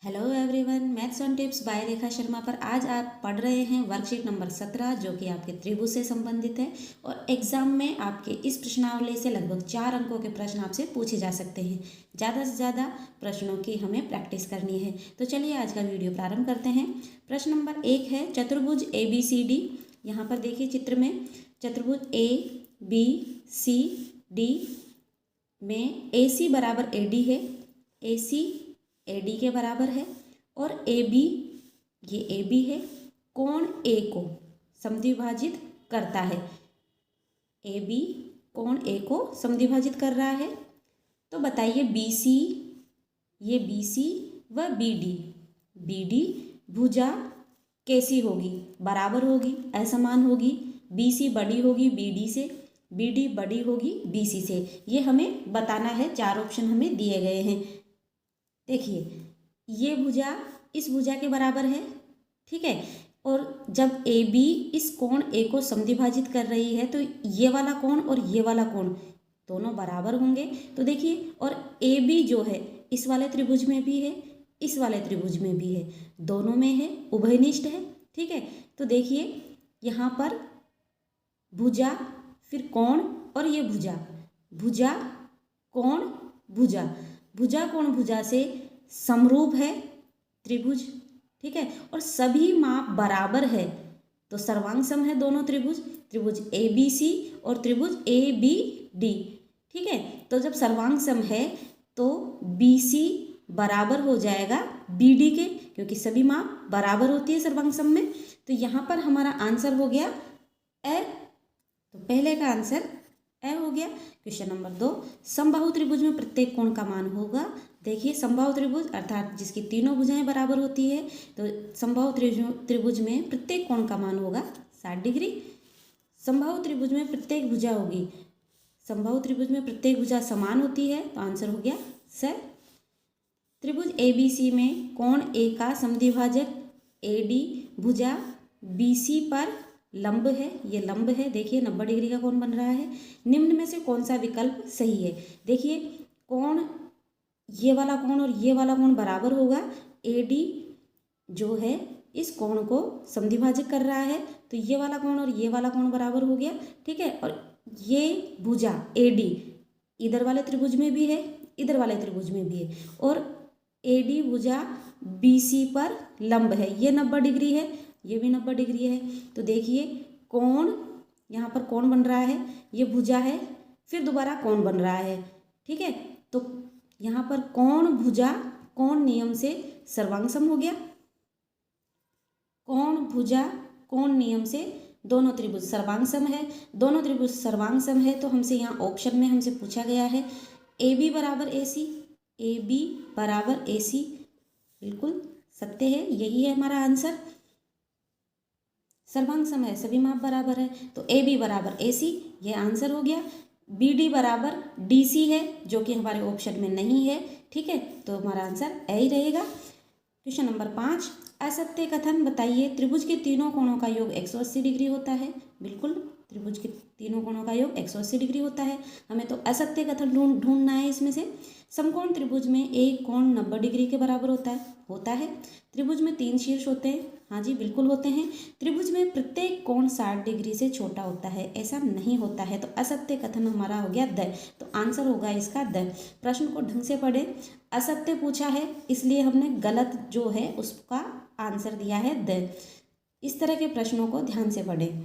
Hello everyone, maths on tips by Rekha Sharma पर आज आप पढ़ रहे हैं वर्कशीट नंबर 17 जो कि आपके त्रिभुज से संबंधित है। और एग्जाम में आपके इस प्रश्नावली से लगभग 4 अंकों के प्रश्न आपसे पूछे जा सकते हैं। ज़्यादा से ज़्यादा प्रश्नों की हमें प्रैक्टिस करनी है। तो चलिए आज का वीडियो प्रारंभ करते हैं। प्रश्न नंबर 1 है चतुर्भुज ABCD। यहाँ पर देखिए चित्र में चतुर्भुज ABCD में AC बराबर AD है, AC AD के बराबर है और AB ये AB है। कोण A को समद्विभाजित करता है। AB कोण A को समद्विभाजित कर रहा है। तो बताइए BC, ये BC व BD भुजा कैसी होगी? बराबर होगी, असमान होगी। BC बड़ी होगी BD से, BD बड़ी होगी BC से। ये हमें बताना है। 4 ऑप्शन हमें दिए गए हैं। देखिए ये भुजा इस भुजा के बराबर है, ठीक है। और जब AB इस कोण A को समद्विभाजित कर रही है तो ये वाला कोण और ये वाला कोण दोनों बराबर होंगे। तो देखिए, और AB जो है इस वाले त्रिभुज में भी है, इस वाले त्रिभुज में भी है, दोनों में है, उभयनिष्ठ है, ठीक है। तो देखिए यहाँ पर भुजा फिर कोण और ये भुजा, भुजा कोण भुजा, भुजा कोण भुजा से समरूप है त्रिभुज, ठीक है। और सभी माप बराबर है तो सर्वांग सम है दोनों त्रिभुज, त्रिभुज ABC और त्रिभुज ABD, ठीक है। तो जब सर्वांग सम है तो BC बराबर हो जाएगा BD के, क्योंकि सभी माप बराबर होती है सर्वांग सम में। तो यहाँ पर हमारा आंसर हो गया ए। तो पहले का आंसर ए हो गया। क्वेश्चन नंबर 2, समबाहु त्रिभुज में प्रत्येक कोण का मान होगा। देखिए समबाहु त्रिभुज अर्थात जिसकी तीनों भुजाएं बराबर होती है, तो समबाहु त्रिभुज में प्रत्येक कोण का मान होगा 60 डिग्री। समबाहु त्रिभुज में प्रत्येक भुजा होगी, समबाहु त्रिभुज में प्रत्येक भुजा समान होती है, तो आंसर हो गया स। त्रिभुज ABC में कोण A का समद्विभाजक AD भुजा BC पर लंब है, ये लंब है। देखिए 90 डिग्री का कोण बन रहा है। निम्न में से कौन सा विकल्प सही है? देखिए कोण, ये वाला कोण और ये वाला कोण बराबर होगा। AD जो है इस कोण को समद्विभाजित कर रहा है, तो ये वाला कोण और ये वाला कोण बराबर हो गया, ठीक है। और ये भुजा AD इधर वाले त्रिभुज में भी है, इधर वाले त्रिभुज में भी है, और AD भुजा BC पर लंब है। ये 90 डिग्री है, ये भी 90 डिग्री है। तो देखिए कोण, यहाँ पर कोण बन रहा है, ये भुजा है, फिर दोबारा कोण बन रहा है, ठीक है। तो यहाँ पर कोण भुजा कोण नियम से सर्वांग सम हो गया। कोण भुजा कोण नियम से दोनों त्रिभुज सर्वांग सम है। दोनों त्रिभुज सर्वांग सम है तो हमसे यहाँ ऑप्शन में हमसे पूछा गया है AB बराबर AC, AB बराबर AC बिल्कुल सत्य है, यही है हमारा आंसर। सर्वांग सम है, सभी माप बराबर है, तो AB बराबर AC ये आंसर हो गया। BD बराबर DC है जो कि हमारे ऑप्शन में नहीं है, ठीक है। तो हमारा आंसर ए ही रहेगा। क्वेश्चन नंबर 5, असत्य कथन बताइए। त्रिभुज के तीनों कोणों का योग 180 डिग्री होता है। बिल्कुल त्रिभुज के तीनों कोणों का योग 180 डिग्री होता है। हमें तो असत्य कथन ढूंढना है इसमें से। समकोण त्रिभुज में एक कोण 90 डिग्री के बराबर होता है। त्रिभुज में 3 शीर्ष होते हैं। हाँ जी बिल्कुल होते हैं। त्रिभुज में प्रत्येक कोण 60 डिग्री से छोटा होता है, ऐसा नहीं होता है। तो असत्य कथन हमारा हो गया द। तो आंसर होगा इसका द। प्रश्न को ढंग से पढ़े। असत्य पूछा है इसलिए हमने गलत जो है उसका आंसर दिया है द। इस तरह के प्रश्नों को ध्यान से पढ़ें,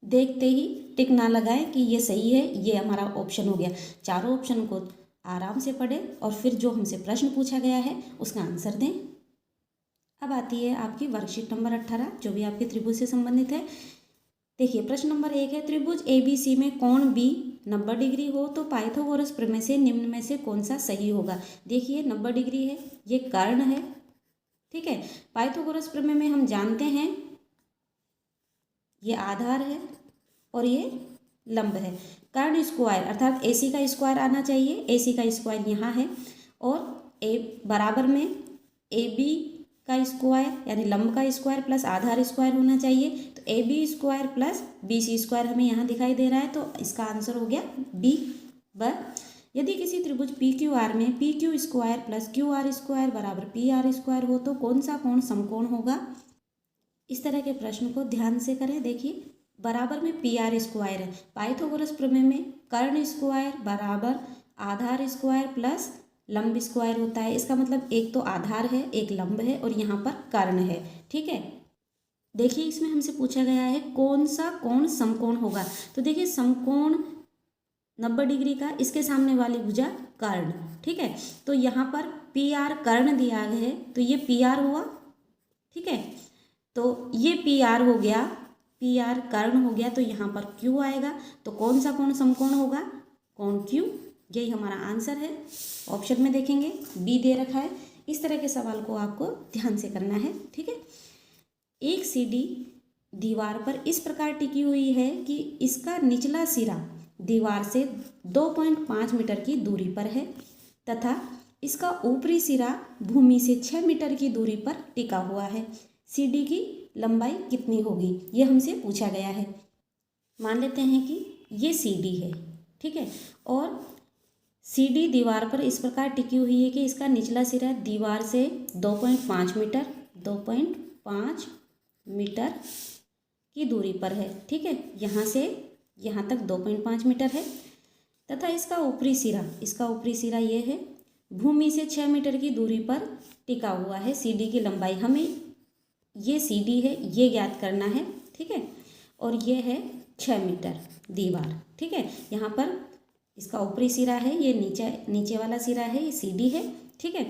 देखते ही टिक ना लगाएं कि ये सही है, ये हमारा ऑप्शन हो गया। चारों ऑप्शन को आराम से पढ़ें और फिर जो हमसे प्रश्न पूछा गया है उसका आंसर दें। अब आती है आपकी वर्कशीट नंबर 18 जो भी आपके त्रिभुज से संबंधित है। देखिए प्रश्न नंबर 1 है त्रिभुज ABC में कोण B 90 डिग्री हो तो पाइथागोरस प्रमेय से निम्न में से कौन सा सही होगा। देखिए 90 डिग्री है, ये कर्ण है, ठीक है। पाइथागोरस प्रमेय में हम जानते हैं ये आधार है और ये लंब है। कर्ण स्क्वायर अर्थात AC का स्क्वायर आना चाहिए, AC का स्क्वायर यहाँ है, और A बराबर में AB का स्क्वायर यानी लंब का स्क्वायर प्लस आधार स्क्वायर होना चाहिए। तो AB square plus BC square हमें यहाँ दिखाई दे रहा है, तो इसका आंसर हो गया B। यदि किसी त्रिभुज पी क्यू आर में P Q square plus Q R square बराबर पी आर स्क्वायर हो तो कौन सा कोण समकोण होगा। इस तरह के प्रश्न को ध्यान से करें। देखिए बराबर में पी आर स्क्वायर है, पाइथागोरस प्रमेय में कर्ण स्क्वायर बराबर आधार स्क्वायर प्लस लंब स्क्वायर होता है। इसका मतलब एक तो आधार है, एक लंब है और यहाँ पर कर्ण है। ठीक है, देखिए इसमें हमसे पूछा गया है कौन सा कोण समकोण होगा। तो देखिए समकोण 90 डिग्री का, इसके सामने वाली भुजा कर्ण। ठीक है, तो यहाँ पर पी आर कर्ण दिया गया है तो ये पी आर हुआ। ठीक है, तो ये पी आर हो गया, पी आर कर्ण हो गया, तो यहाँ पर क्यू आएगा। तो कौन सा कोण समकोण होगा, कोण क्यू। यही हमारा आंसर है। ऑप्शन में देखेंगे बी दे रखा है। इस तरह के सवाल को आपको ध्यान से करना है। ठीक है, एक सीढ़ी दीवार पर इस प्रकार टिकी हुई है कि इसका निचला सिरा दीवार से 2.5 मीटर की दूरी पर है तथा इसका ऊपरी सिरा भूमि से 6 मीटर की दूरी पर टिका हुआ है। सीढ़ी की लंबाई कितनी होगी, ये हमसे पूछा गया है। मान लेते हैं कि ये सीढ़ी है। ठीक है, और सीढ़ी दीवार पर इस प्रकार टिकी हुई है कि इसका निचला सिरा दीवार से 2.5 मीटर की दूरी पर है। ठीक है, यहाँ से यहाँ तक 2.5 मीटर है तथा इसका ऊपरी सिरा ये है, भूमि से 6 मीटर की दूरी पर टिका हुआ है। सीढ़ी की लंबाई हमें, ये सीढ़ी है ये ज्ञात करना है। ठीक है, और ये है 6 मीटर दीवार। ठीक है, यहाँ पर इसका ऊपरी सिरा है, ये नीचे वाला सिरा है, ये सीढ़ी है। ठीक है,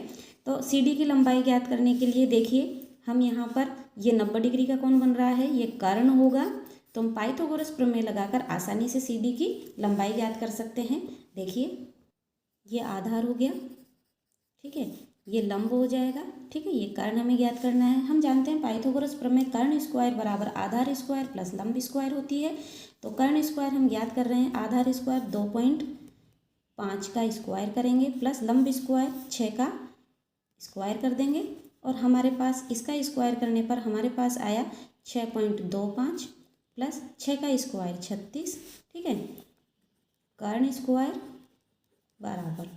तो सीढ़ी की लंबाई ज्ञात करने के लिए देखिए हम यहाँ पर ये 90 डिग्री का कोण बन रहा है, ये कर्ण होगा। तो हम पाइथागोरस प्रमेय लगाकर आसानी से सीढ़ी की लंबाई ज्ञात कर सकते हैं। देखिए ये आधार हो गया। ठीक है, ये लंब हो जाएगा। ठीक है, ये कर्ण हमें ज्ञात करना है। हम जानते हैं पाइथागोरस प्रमेय कर्ण स्क्वायर बराबर आधार स्क्वायर प्लस लंब स्क्वायर होती है। तो कर्ण स्क्वायर हम ज्ञात कर रहे हैं, आधार स्क्वायर 2.5 का स्क्वायर करेंगे प्लस लंब स्क्वायर 6 का स्क्वायर कर देंगे और हमारे पास इसका स्क्वायर करने पर हमारे पास आया 6.25 प्लस 6 का स्क्वायर 36। ठीक है, कर्ण स्क्वायर बराबर,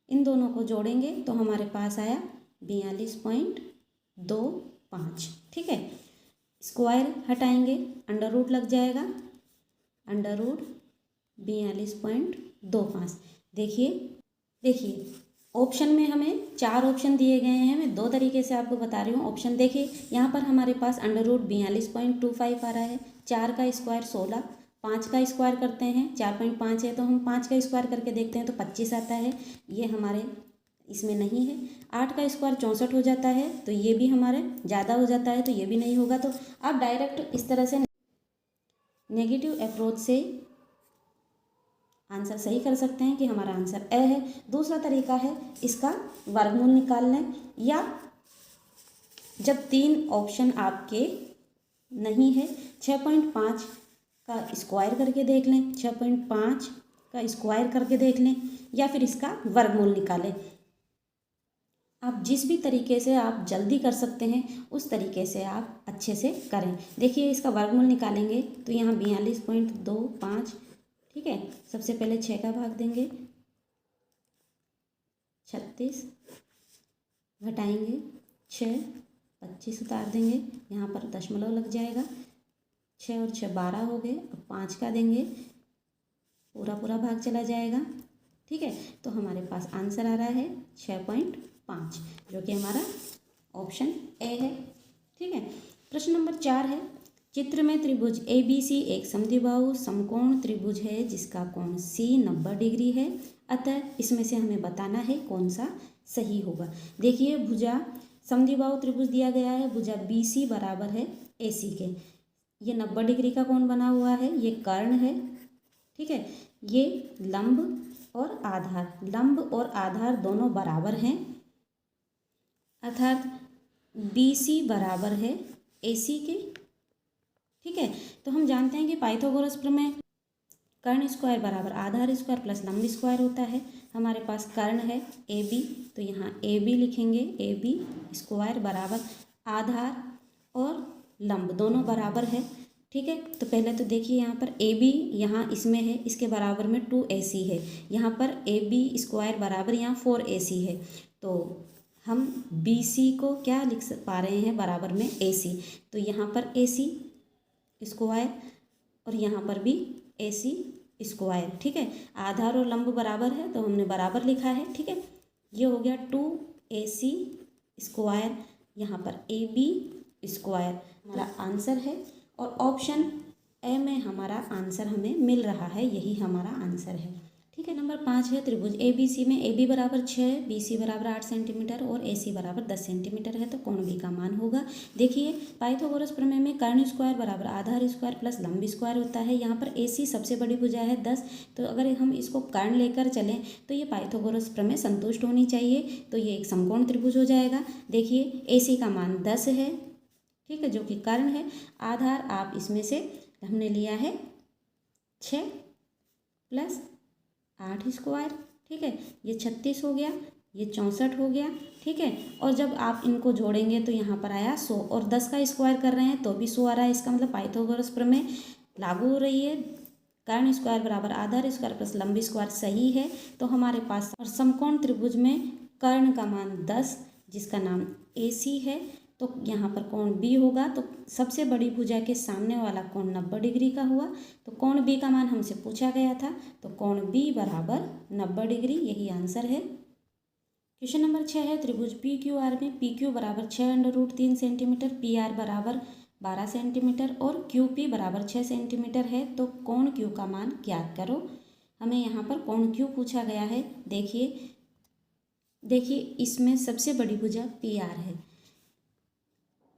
इन दोनों को जोड़ेंगे तो हमारे पास आया 42.25। ठीक है, स्क्वायर हटाएंगे, अंडर रूट लग जाएगा, अंडर रूट 42.25। देखिए ऑप्शन में हमें 4 ऑप्शन दिए गए हैं। मैं 2 तरीके से आपको बता रही हूँ। ऑप्शन देखिए, यहाँ पर हमारे पास अंडर रूट 42.25 आ रहा है, 4 का स्क्वायर 16, 5 का स्क्वायर करते हैं, 4.5 है तो हम 5 का स्क्वायर करके देखते हैं तो 25 आता है, ये हमारे इसमें नहीं है। 8 का स्क्वायर 64 हो जाता है तो ये भी हमारे ज़्यादा हो जाता है तो ये भी नहीं होगा। तो आप डायरेक्ट इस तरह से नेगेटिव अप्रोच से आंसर सही कर सकते हैं कि हमारा आंसर ए है। दूसरा तरीका है इसका वर्गमूल निकाल लें, या जब 3 ऑप्शन आपके नहीं है 6.5 का स्क्वायर करके देख लें, 6.5 का स्क्वायर करके देख लें, या फिर इसका वर्गमूल निकालें। आप जिस भी तरीके से आप जल्दी कर सकते हैं उस तरीके से आप अच्छे से करें। देखिए इसका वर्गमूल निकालेंगे तो यहाँ 42.25। ठीक है, सबसे पहले 6 का भाग देंगे, 36 घटाएंगे 6, 25 उतार देंगे, यहाँ पर दशमलव लग जाएगा, 6 और 6 12 हो गए। अब 5 का देंगे, पूरा भाग चला जाएगा। ठीक है, तो हमारे पास आंसर आ रहा है 6.5, जो कि हमारा ऑप्शन ए है। ठीक है, प्रश्न नंबर 4 है, चित्र में त्रिभुज ABC एक समद्विबाहु समकोण त्रिभुज है जिसका कोण C 90 डिग्री है, अतः इसमें से हमें बताना है कौन सा सही होगा। देखिए भुजा समद्विबाहु त्रिभुज दिया गया है, भुजा BC बराबर है AC के, ये 90 डिग्री का कोण बना हुआ है, ये कर्ण है। ठीक है, ये लंब और आधार दोनों बराबर हैं, अर्थात BC बराबर है AC के। ठीक है, तो हम जानते हैं कि पाइथागोरस प्रमेय कर्ण स्क्वायर बराबर आधार स्क्वायर प्लस लंब स्क्वायर होता है। हमारे पास कर्ण है AB, तो यहाँ AB लिखेंगे, AB स्क्वायर बराबर आधार और लंब दोनों बराबर है ठीक है। तो पहले तो देखिए यहाँ पर ए बी यहाँ इसमें है, इसके बराबर में 2AC है। यहाँ पर AB² बराबर यहाँ 4AC है। तो हम BC को क्या लिख पा रहे हैं, बराबर में AC। तो यहाँ पर AC² और यहाँ पर भी AC²। ठीक है। आधार और लंब बराबर है तो हमने बराबर लिखा है। ठीक है। ये हो गया 2AC², यहाँ पर AB² हमारा आंसर है। और ऑप्शन ए में हमारा आंसर हमें मिल रहा है, यही हमारा आंसर है। ठीक है। नंबर 5 है त्रिभुज ABC में AB बराबर 6, BC बराबर 8 सेंटीमीटर और AC बराबर 10 सेंटीमीटर है, तो कोण B का मान होगा। देखिए पाइथागोरस प्रमेय में कर्ण स्क्वायर बराबर आधार स्क्वायर प्लस लंब स्क्वायर होता है। यहाँ पर AC सबसे बड़ी भुजा है 10, तो अगर हम इसको कर्ण लेकर चलें तो ये पाइथागोरस प्रमेय संतुष्ट होनी चाहिए, तो ये एक समकोण त्रिभुज हो जाएगा। देखिए AC का मान 10 है, ठीक है, जो कि कर्ण है। आधार आप इसमें से हमने लिया है 6 प्लस 8²। ठीक है। ये 36 हो गया, ये 64 हो गया। ठीक है। और जब आप इनको जोड़ेंगे तो यहाँ पर आया 100 और 10 का स्क्वायर कर रहे हैं तो भी 100 आ रहा है। इसका मतलब पाइथागोरस प्रमेय लागू हो रही है। कर्ण स्क्वायर बराबर आधार स्क्वायर प्लस लंब स्क्वायर सही है। तो हमारे पास और समकोण त्रिभुज में कर्ण का मान 10, जिसका नाम AC है, तो यहाँ पर कोण B होगा। तो सबसे बड़ी भुजा के सामने वाला कोण 90 डिग्री का हुआ। तो कोण B का मान हमसे पूछा गया था, तो कोण B बराबर 90 डिग्री, यही आंसर है। क्वेश्चन नंबर 6 है त्रिभुज PQR में PQ बराबर 6√3 सेंटीमीटर, PR बराबर 12 सेंटीमीटर और QP बराबर 6 सेंटीमीटर है, तो कोण Q का मान ज्ञात करो। हमें यहाँ पर कोण Q पूछा गया है। देखिए इसमें सबसे बड़ी भुजा PR है।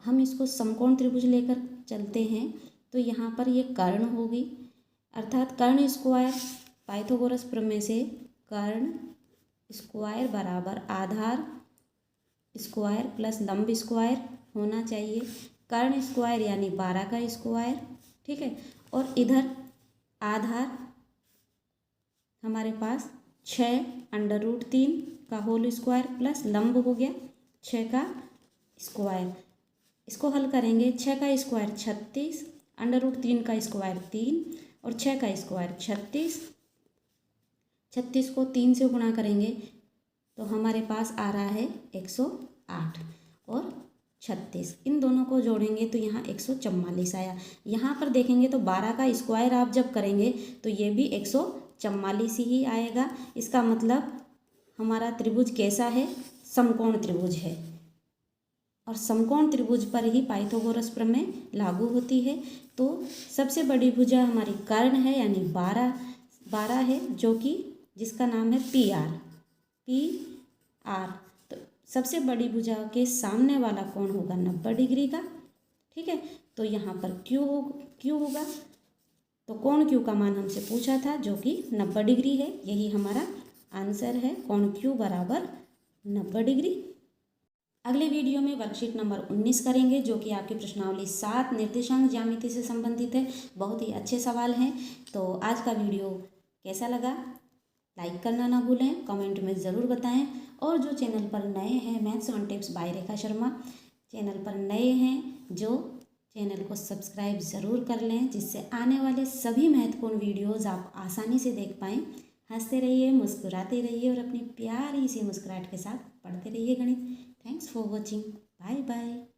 हम इसको समकोण त्रिभुज लेकर चलते हैं तो यहाँ पर ये कर्ण होगी, अर्थात कर्ण स्क्वायर पाइथागोरस प्रमेय से कर्ण स्क्वायर बराबर आधार स्क्वायर प्लस लंब स्क्वायर होना चाहिए। कर्ण स्क्वायर यानी 12 का स्क्वायर। ठीक है। और इधर आधार हमारे पास 6√3 का होल स्क्वायर प्लस लंब हो गया 6 का स्क्वायर। इसको हल करेंगे, 6 का स्क्वायर 36, √3 का स्क्वायर 3 और 6 का स्क्वायर 36। 36 को 3 से गुणा करेंगे तो हमारे पास आ रहा है 108 और 36, इन दोनों को जोड़ेंगे तो यहाँ 144 आया। यहाँ पर देखेंगे तो 12 का स्क्वायर आप जब करेंगे तो ये भी 144 ही आएगा। इसका मतलब हमारा त्रिभुज कैसा है, समकोण त्रिभुज है, और समकोण त्रिभुज पर ही पाइथागोरस प्रमेय लागू होती है। तो सबसे बड़ी भुजा हमारी कर्ण है यानी 12 है, जो कि जिसका नाम है PR। तो सबसे बड़ी भुजा के सामने वाला कोण होगा 90 डिग्री का। ठीक है। तो यहाँ पर Q होगा, तो कोण Q का मान हमसे पूछा था जो कि 90 डिग्री है, यही हमारा आंसर है। कोण Q बराबर 90 डिग्री। अगले वीडियो में वर्कशीट नंबर 19 करेंगे, जो कि आपकी प्रश्नावली 7 निर्देशांक ज्यामिति से संबंधित है। बहुत ही अच्छे सवाल हैं। तो आज का वीडियो कैसा लगा लाइक करना ना भूलें, कमेंट में ज़रूर बताएं। और जो चैनल पर नए हैं, maths on tips by Rekha Sharma channel पर नए हैं, जो चैनल को सब्सक्राइब ज़रूर कर लें, जिससे आने वाले सभी महत्वपूर्ण वीडियोज़ आप आसानी से देख पाएँ। हंसते रहिए, मुस्कुराते रहिए और अपनी प्यारी सी मुस्कुराहट के साथ पढ़ते रहिए गणित। Thanks for watching. Bye bye.